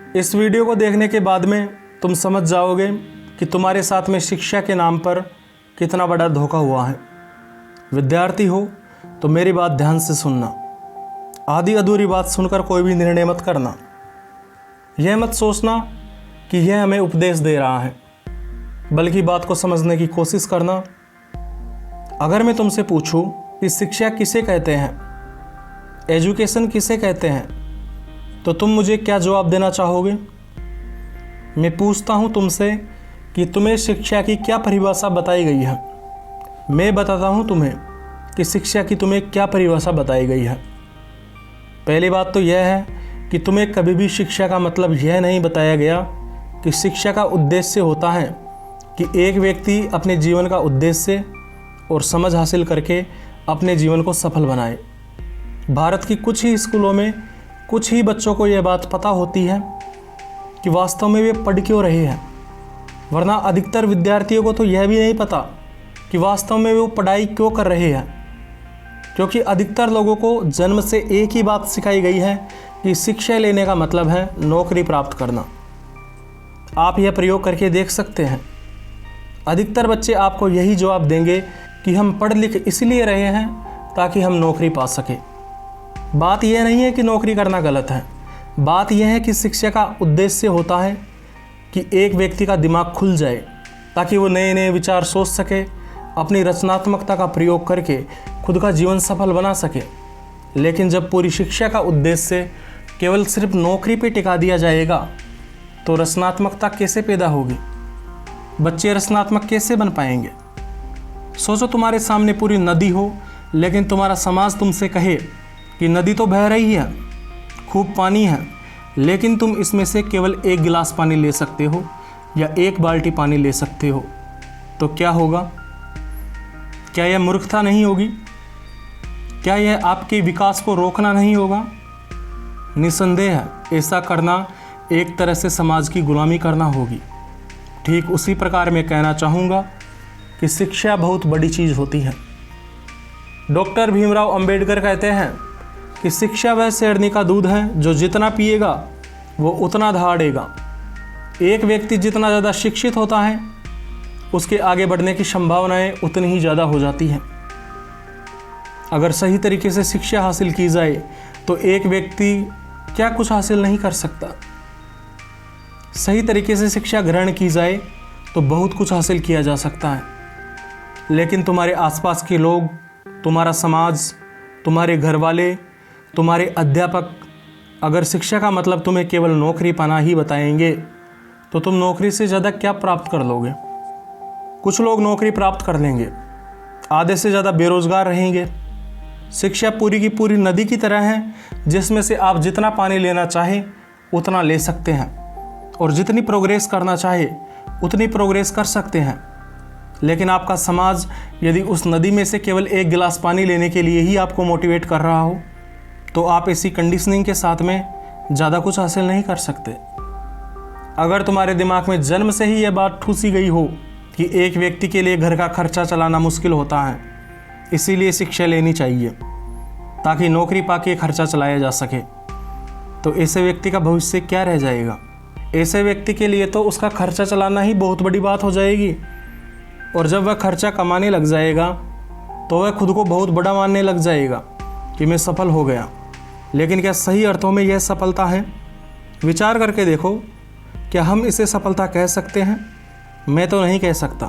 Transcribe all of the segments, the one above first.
इस वीडियो को देखने के बाद में तुम समझ जाओगे कि तुम्हारे साथ में शिक्षा के नाम पर कितना बड़ा धोखा हुआ है। विद्यार्थी हो तो मेरी बात ध्यान से सुनना। आधी अधूरी बात सुनकर कोई भी निर्णय मत करना। यह मत सोचना कि यह हमें उपदेश दे रहा है, बल्कि बात को समझने की कोशिश करना। अगर मैं तुमसे पूछूं कि शिक्षा किसे कहते हैं, एजुकेशन किसे कहते हैं, तो तुम मुझे क्या जवाब देना चाहोगे? मैं पूछता हूं तुमसे कि तुम्हें शिक्षा की क्या परिभाषा बताई गई है। मैं बताता हूं तुम्हें कि शिक्षा की तुम्हें क्या परिभाषा बताई गई है। पहली बात तो यह है कि तुम्हें कभी भी शिक्षा का मतलब यह नहीं बताया गया कि शिक्षा का उद्देश्य होता है कि एक व्यक्ति अपने जीवन का उद्देश्य और समझ हासिल करके अपने जीवन को सफल बनाए। भारत की कुछ ही स्कूलों में कुछ ही बच्चों को यह बात पता होती है कि वास्तव में वे पढ़ क्यों रहे हैं, वरना अधिकतर विद्यार्थियों को तो यह भी नहीं पता कि वास्तव में वो पढ़ाई क्यों कर रहे हैं। क्योंकि अधिकतर लोगों को जन्म से एक ही बात सिखाई गई है कि शिक्षा लेने का मतलब है नौकरी प्राप्त करना। आप यह प्रयोग करके देख सकते हैं। अधिकतर बच्चे आपको यही जवाब देंगे कि हम पढ़ लिख इसलिए रहे हैं ताकि हम नौकरी पा सकें। बात यह नहीं है कि नौकरी करना गलत है। बात यह है कि शिक्षा का उद्देश्य होता है कि एक व्यक्ति का दिमाग खुल जाए ताकि वो नए नए विचार सोच सके, अपनी रचनात्मकता का प्रयोग करके खुद का जीवन सफल बना सके। लेकिन जब पूरी शिक्षा का उद्देश्य केवल सिर्फ नौकरी पे टिका दिया जाएगा तो रचनात्मकता कैसे पैदा होगी? बच्चे रचनात्मक कैसे बन पाएंगे? सोचो तुम्हारे सामने पूरी नदी हो, लेकिन तुम्हारा समाज तुमसे कहे कि नदी तो बह रही है, खूब पानी है, लेकिन तुम इसमें से केवल एक गिलास पानी ले सकते हो या एक बाल्टी पानी ले सकते हो, तो क्या होगा? क्या यह मूर्खता नहीं होगी? क्या यह आपके विकास को रोकना नहीं होगा? निसंदेह ऐसा करना एक तरह से समाज की गुलामी करना होगी। ठीक उसी प्रकार मैं कहना चाहूँगा कि शिक्षा बहुत बड़ी चीज़ होती है। डॉक्टर भीमराव अंबेडकर कहते हैं कि शिक्षा वह शेरनी का दूध है जो जितना पिएगा वो उतना दहाड़ेगा। एक व्यक्ति जितना ज़्यादा शिक्षित होता है उसके आगे बढ़ने की संभावनाएं उतनी ही ज़्यादा हो जाती हैं। अगर सही तरीके से शिक्षा हासिल की जाए तो एक व्यक्ति क्या कुछ हासिल नहीं कर सकता। सही तरीके से शिक्षा ग्रहण की जाए तो बहुत कुछ हासिल किया जा सकता है। लेकिन तुम्हारे आसपास के लोग, तुम्हारा समाज, तुम्हारे घर वाले, तुम्हारे अध्यापक अगर शिक्षा का मतलब तुम्हें केवल नौकरी पाना ही बताएंगे तो तुम नौकरी से ज़्यादा क्या प्राप्त कर लोगे? कुछ लोग नौकरी प्राप्त कर लेंगे, आधे से ज़्यादा बेरोजगार रहेंगे। शिक्षा पूरी की पूरी नदी की तरह है जिसमें से आप जितना पानी लेना चाहे उतना ले सकते हैं और जितनी प्रोग्रेस करना चाहे उतनी प्रोग्रेस कर सकते हैं। लेकिन आपका समाज यदि उस नदी में से केवल एक गिलास पानी लेने के लिए ही आपको मोटिवेट कर रहा हो तो आप ऐसी कंडीशनिंग के साथ में ज़्यादा कुछ हासिल नहीं कर सकते। अगर तुम्हारे दिमाग में जन्म से ही यह बात ठूसी गई हो कि एक व्यक्ति के लिए घर का खर्चा चलाना मुश्किल होता है, इसीलिए शिक्षा लेनी चाहिए ताकि नौकरी पाके खर्चा चलाया जा सके, तो ऐसे व्यक्ति का भविष्य क्या रह जाएगा? ऐसे व्यक्ति के लिए तो उसका खर्चा चलाना ही बहुत बड़ी बात हो जाएगी। और जब वह खर्चा कमाने लग जाएगा तो वह खुद को बहुत बड़ा मानने लग जाएगा कि मैं सफल हो गया। लेकिन क्या सही अर्थों में यह सफलता है? विचार करके देखो, क्या हम इसे सफलता कह सकते हैं? मैं तो नहीं कह सकता।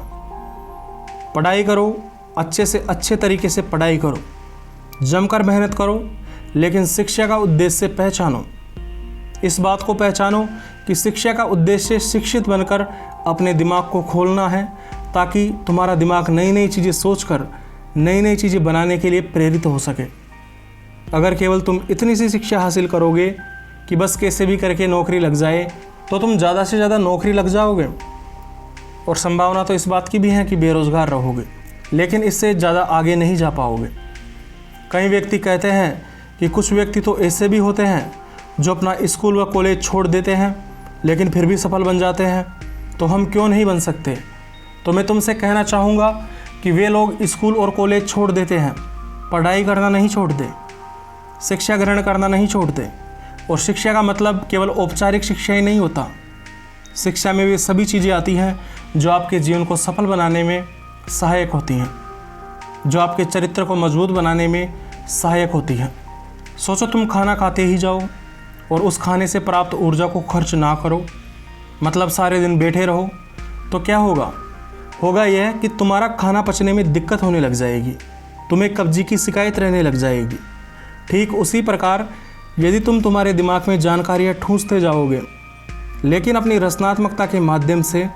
पढ़ाई करो, अच्छे से अच्छे तरीके से पढ़ाई करो, जमकर मेहनत करो, लेकिन शिक्षा का उद्देश्य पहचानो। इस बात को पहचानो कि शिक्षा का उद्देश्य शिक्षित बनकर अपने दिमाग को खोलना है ताकि तुम्हारा दिमाग नई नई चीज़ें सोचकर नई नई चीज़ें बनाने के लिए प्रेरित हो सके। अगर केवल तुम इतनी सी शिक्षा हासिल करोगे कि बस कैसे भी करके नौकरी लग जाए तो तुम ज़्यादा से ज़्यादा नौकरी लग जाओगे और संभावना तो इस बात की भी है कि बेरोज़गार रहोगे, लेकिन इससे ज़्यादा आगे नहीं जा पाओगे। कई व्यक्ति कहते हैं कि कुछ व्यक्ति तो ऐसे भी होते हैं जो अपना स्कूल व कॉलेज छोड़ देते हैं लेकिन फिर भी सफल बन जाते हैं, तो हम क्यों नहीं बन सकते? तो मैं तुमसे कहना चाहूँगा कि वे लोग स्कूल और कॉलेज छोड़ देते हैं, पढ़ाई करना नहीं छोड़ते, शिक्षा ग्रहण करना नहीं छोड़ते और शिक्षा का मतलब केवल औपचारिक शिक्षा ही नहीं होता। शिक्षा में वे सभी चीज़ें आती हैं जो आपके जीवन को सफल बनाने में सहायक होती हैं, जो आपके चरित्र को मजबूत बनाने में सहायक होती हैं। सोचो तुम खाना खाते ही जाओ और उस खाने से प्राप्त ऊर्जा को खर्च ना करो, मतलब सारे दिन बैठे रहो, तो क्या होगा? होगा यह कि तुम्हारा खाना पचने में दिक्कत होने लग जाएगी, तुम्हें कब्जी की शिकायत रहने लग जाएगी। ठीक उसी प्रकार यदि तुम तुम्हारे दिमाग में जानकारियाँ ठूंसते जाओगे लेकिन अपनी रचनात्मकता के माध्यम से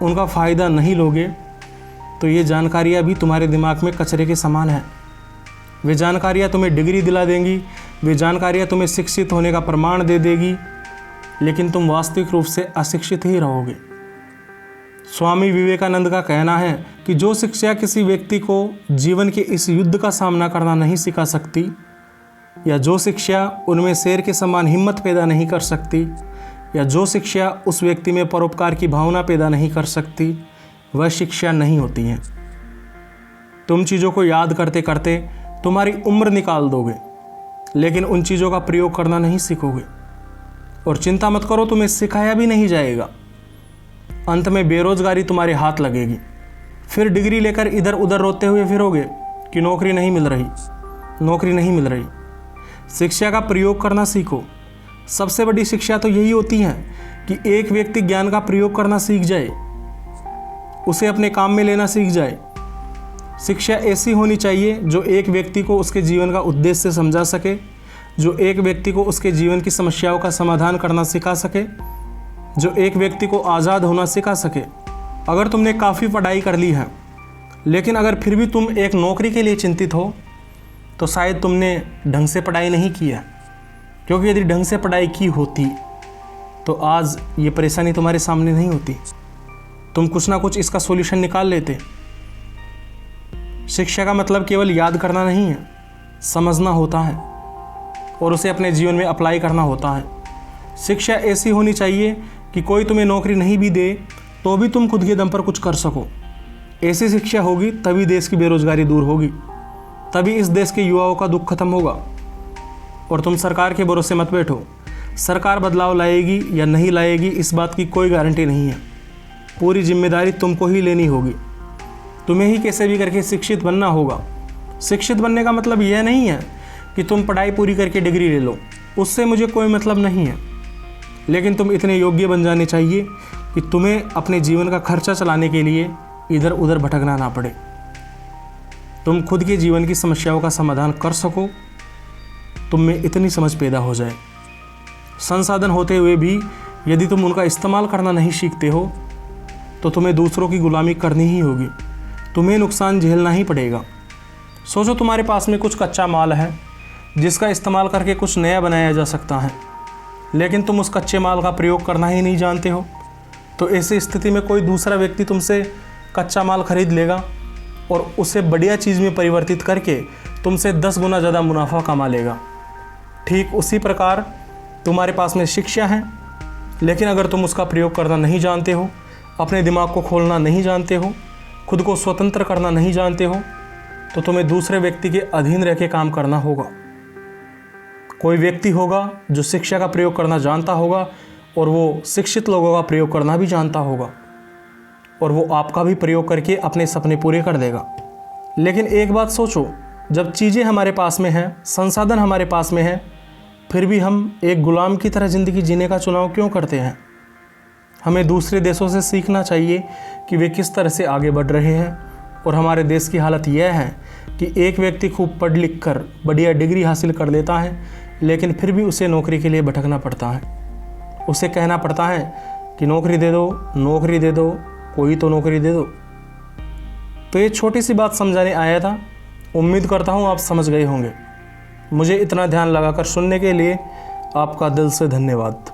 उनका फ़ायदा नहीं लोगे, तो ये जानकारियाँ भी तुम्हारे दिमाग में कचरे के समान हैं। वे जानकारियाँ तुम्हें डिग्री दिला देंगी, वे जानकारियाँ तुम्हें शिक्षित होने का प्रमाण दे देगी, लेकिन तुम वास्तविक रूप से अशिक्षित ही रहोगे। स्वामी विवेकानंद का कहना है कि जो शिक्षा किसी व्यक्ति को जीवन के इस युद्ध का सामना करना नहीं सिखा सकती, या जो शिक्षा उनमें शेर के समान हिम्मत पैदा नहीं कर सकती, या जो शिक्षा उस व्यक्ति में परोपकार की भावना पैदा नहीं कर सकती, वह शिक्षा नहीं होती है। तुम चीज़ों को याद करते करते तुम्हारी उम्र निकाल दोगे, लेकिन उन चीज़ों का प्रयोग करना नहीं सीखोगे। और चिंता मत करो, तुम्हें सिखाया भी नहीं जाएगा। अंत में बेरोजगारी तुम्हारे हाथ लगेगी, फिर डिग्री लेकर इधर उधर रोते हुए फिरोगे कि नौकरी नहीं मिल रही, नौकरी नहीं मिल रही। शिक्षा का प्रयोग करना सीखो। सबसे बड़ी शिक्षा तो यही होती है कि एक व्यक्ति ज्ञान का प्रयोग करना सीख जाए, उसे अपने काम में लेना सीख जाए। शिक्षा ऐसी होनी चाहिए जो एक व्यक्ति को उसके जीवन का उद्देश्य समझा सके, जो एक व्यक्ति को उसके जीवन की समस्याओं का समाधान करना सिखा सके, जो एक व्यक्ति को आज़ाद होना सिखा सके। अगर तुमने काफ़ी पढ़ाई कर ली है, लेकिन अगर फिर भी तुम एक नौकरी के लिए चिंतित हो, तो शायद तुमने ढंग से पढ़ाई नहीं की है। क्योंकि यदि ढंग से पढ़ाई की होती तो आज ये परेशानी तुम्हारे सामने नहीं होती, तुम कुछ ना कुछ इसका सॉल्यूशन निकाल लेते। शिक्षा का मतलब केवल याद करना नहीं है, समझना होता है और उसे अपने जीवन में अप्लाई करना होता है। शिक्षा ऐसी होनी चाहिए कि कोई तुम्हें नौकरी नहीं भी दे तो भी तुम खुद के दम पर कुछ कर सको। ऐसी शिक्षा होगी तभी देश की बेरोजगारी दूर होगी, तभी इस देश के युवाओं का दुख खत्म होगा। और तुम सरकार के भरोसे मत बैठो। सरकार बदलाव लाएगी या नहीं लाएगी इस बात की कोई गारंटी नहीं है। पूरी जिम्मेदारी तुमको ही लेनी होगी। तुम्हें ही कैसे भी करके शिक्षित बनना होगा। शिक्षित बनने का मतलब यह नहीं है कि तुम पढ़ाई पूरी करके डिग्री ले लो, उससे मुझे कोई मतलब नहीं है। लेकिन तुम इतने योग्य बन जाने चाहिए कि तुम्हें अपने जीवन का खर्चा चलाने के लिए इधर उधर भटकना ना पड़े। तुम खुद के जीवन की समस्याओं का समाधान कर सको, तुम में इतनी समझ पैदा हो जाए। संसाधन होते हुए भी यदि तुम उनका इस्तेमाल करना नहीं सीखते हो तो तुम्हें दूसरों की गुलामी करनी ही होगी, तुम्हें नुकसान झेलना ही पड़ेगा। सोचो तुम्हारे पास में कुछ कच्चा माल है जिसका इस्तेमाल करके कुछ नया बनाया जा सकता है, लेकिन तुम उस कच्चे माल का प्रयोग करना ही नहीं जानते हो, तो ऐसी स्थिति में कोई दूसरा व्यक्ति तुमसे कच्चा माल खरीद लेगा और उसे बढ़िया चीज़ में परिवर्तित करके तुमसे 10 गुना ज़्यादा मुनाफा कमा लेगा। ठीक उसी प्रकार तुम्हारे पास में शिक्षा है, लेकिन अगर तुम उसका प्रयोग करना नहीं जानते हो, अपने दिमाग को खोलना नहीं जानते हो, खुद को स्वतंत्र करना नहीं जानते हो, तो तुम्हें दूसरे व्यक्ति के अधीन रह के काम करना होगा। कोई व्यक्ति होगा जो शिक्षा का प्रयोग करना जानता होगा और वो शिक्षित लोगों का प्रयोग करना भी जानता होगा, और वो आपका भी प्रयोग करके अपने सपने पूरे कर देगा। लेकिन एक बात सोचो, जब चीज़ें हमारे पास में हैं, संसाधन हमारे पास में हैं, फिर भी हम एक गुलाम की तरह ज़िंदगी जीने का चुनाव क्यों करते हैं? हमें दूसरे देशों से सीखना चाहिए कि वे किस तरह से आगे बढ़ रहे हैं। और हमारे देश की हालत यह है कि एक व्यक्ति खूब पढ़ लिख कर बढ़िया डिग्री हासिल कर लेता है, लेकिन फिर भी उसे नौकरी के लिए भटकना पड़ता है। उसे कहना पड़ता है कि नौकरी दे दो, नौकरी दे दो, कोई तो नौकरी दे दो। तो ये छोटी सी बात समझाने आया था। उम्मीद करता हूँ आप समझ गए होंगे। मुझे इतना ध्यान लगाकर सुनने के लिए आपका दिल से धन्यवाद।